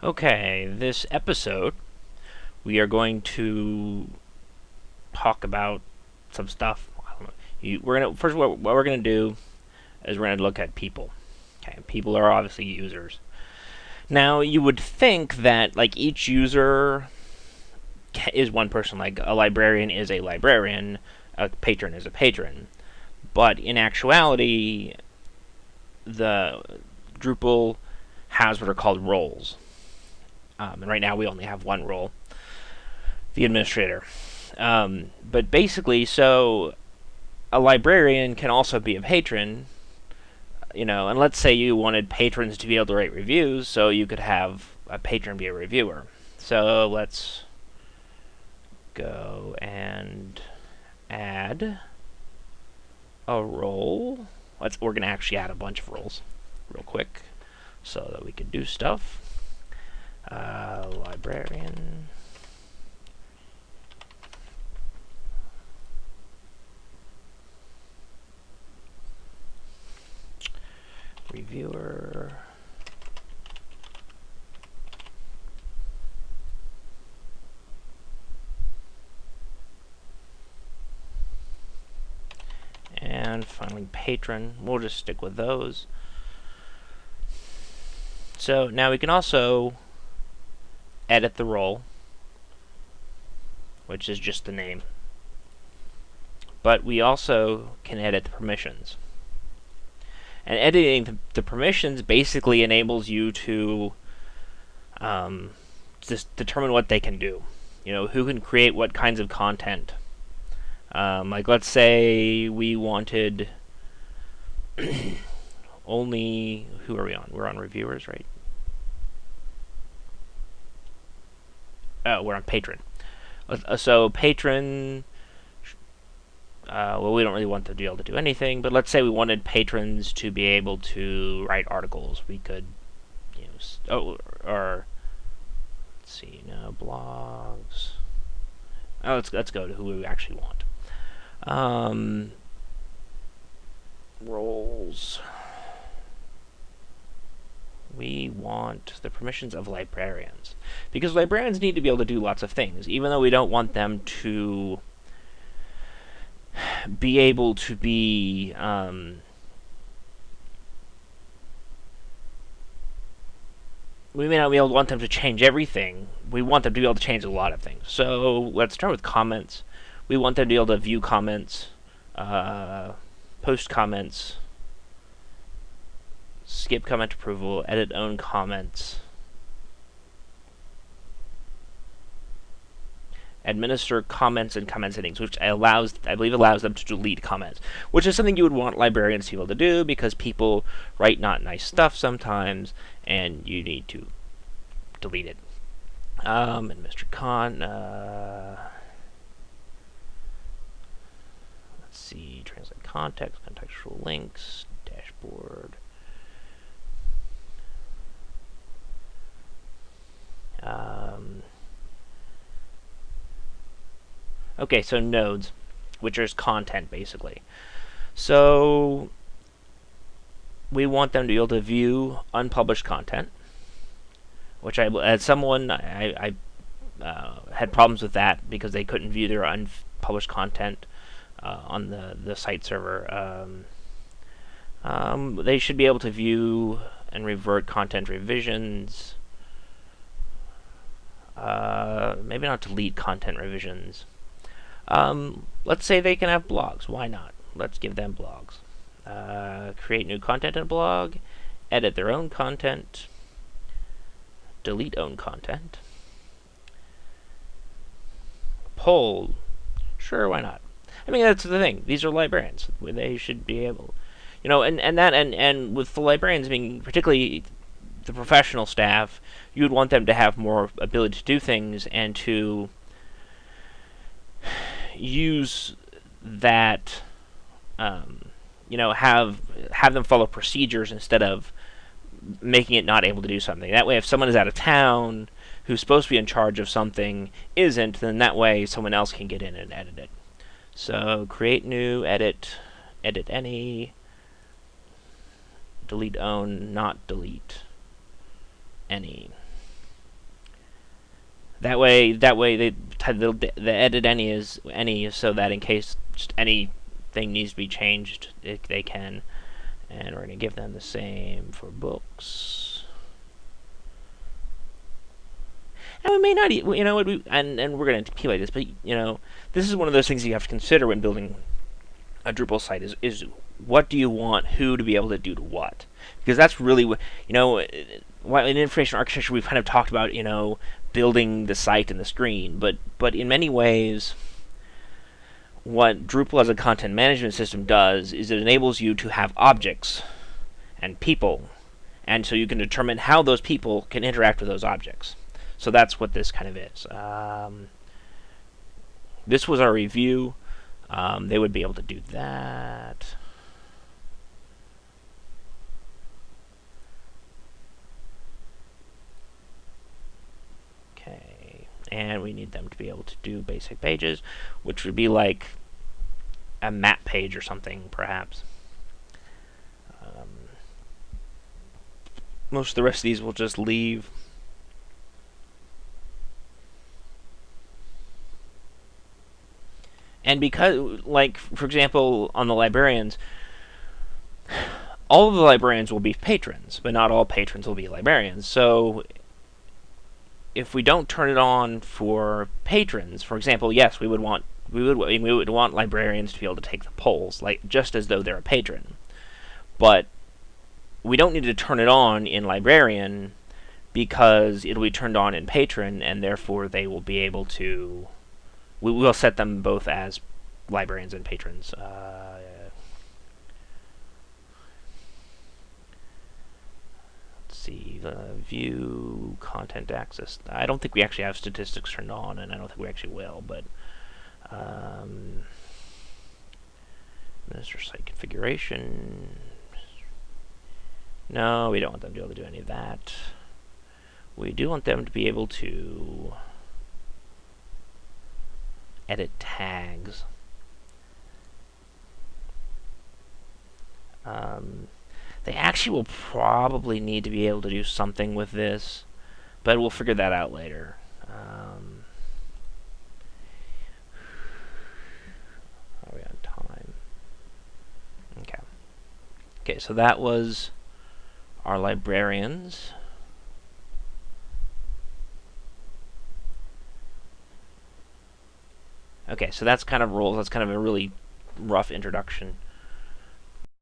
Okay, this episode we are going to talk about some stuff. I don't know. We're gonna first what we're gonna do is we're gonna look at people. Okay, people are obviously users. Now you would think that like each user is one person. Like a librarian is a librarian, a patron is a patron. But in actuality, the Drupal has what are called roles. And right now we only have one role, the administrator. But basically, so a librarian can also be a patron, and let's say you wanted patrons to be able to write reviews, so you could have a patron be a reviewer. So let's go and add a role. We're going to actually add a bunch of roles real quick so that we can do stuff. Librarian. Reviewer. And finally patron. We'll just stick with those. So now we can also edit the role, which is just the name. But we also can edit the permissions. And editing the permissions basically enables you to just determine what they can do. Who can create what kinds of content. Like, let's say we wanted only... Who are we on? We're on reviewers, right? Oh, we're on patron. So patron... well, we don't really want them to be able to do anything, but let's say we wanted patrons to be able to write articles. We could, or let's see, no blogs. Oh, let's go to who we actually want. Roles. We want the permissions of librarians, because librarians need to be able to do lots of things, even though we don't want them to be able to be we may not be able to want them to change everything. We want them to be able to change a lot of things. So let's start with comments. We want them to be able to view comments, post comments, skip comment approval, edit own comments, administer comments and comment settings, which I believe allows them to delete comments, which is something you would want librarians to be able to do, because people write not nice stuff sometimes, and you need to delete it. Administer let's see, translate context, contextual links, dashboard. Okay, so nodes, which is content, basically. So we want them to be able to view unpublished content, which as someone, I had problems with that because they couldn't view their unpublished content on the site server. They should be able to view and revert content revisions. Maybe not delete content revisions. Let's say they can have blogs. Why not? Let's give them blogs. Create new content in a blog. Edit their own content. Delete own content. Poll. Sure, why not? I mean, that's the thing. These are librarians. They should be able... and with the librarians being particularly the professional staff, you would want them to have more ability to do things and to use that, have them follow procedures instead of making it not able to do something. That way, if someone is out of town who's supposed to be in charge of something isn't, then that way someone else can get in and edit it. So create new, edit any, delete own, not delete any. That way the edit any so that in case just anything needs to be changed, they can. And we're going to give them the same for books. And we may not, and we're going to keep like this, but this is one of those things you have to consider when building a Drupal site is what do you want who to be able to do to what? Because that's really what, in information architecture we've kind of talked about, building the site and the screen, but in many ways, what Drupal as a content management system does is it enables you to have objects and people, and so you can determine how those people can interact with those objects. So that's what this kind of is. This was our review. They would be able to do that. Okay, and we need them to be able to do basic pages, which would be like a map page or something, perhaps. Most of the rest of these we'll just leave. And because, like, for example, on the librarians, all of the librarians will be patrons, but not all patrons will be librarians. So if we don't turn it on for patrons, for example, yes, we would want librarians to be able to take the polls, like just as though they're a patron. But we don't need to turn it on in librarian because it'll be turned on in patron, and therefore they will be able to. We will set them both as librarians and patrons. Let's see, view content access. I don't think we actually have statistics turned on, and I don't think we actually will. But minister site configuration. No, we don't want them to be able to do any of that. We do want them to be able to edit tags. They actually will probably need to be able to do something with this, but we'll figure that out later. Are we on time? Okay. Okay, so that was our librarians. Okay, so that's kind of roles. That's kind of a really rough introduction.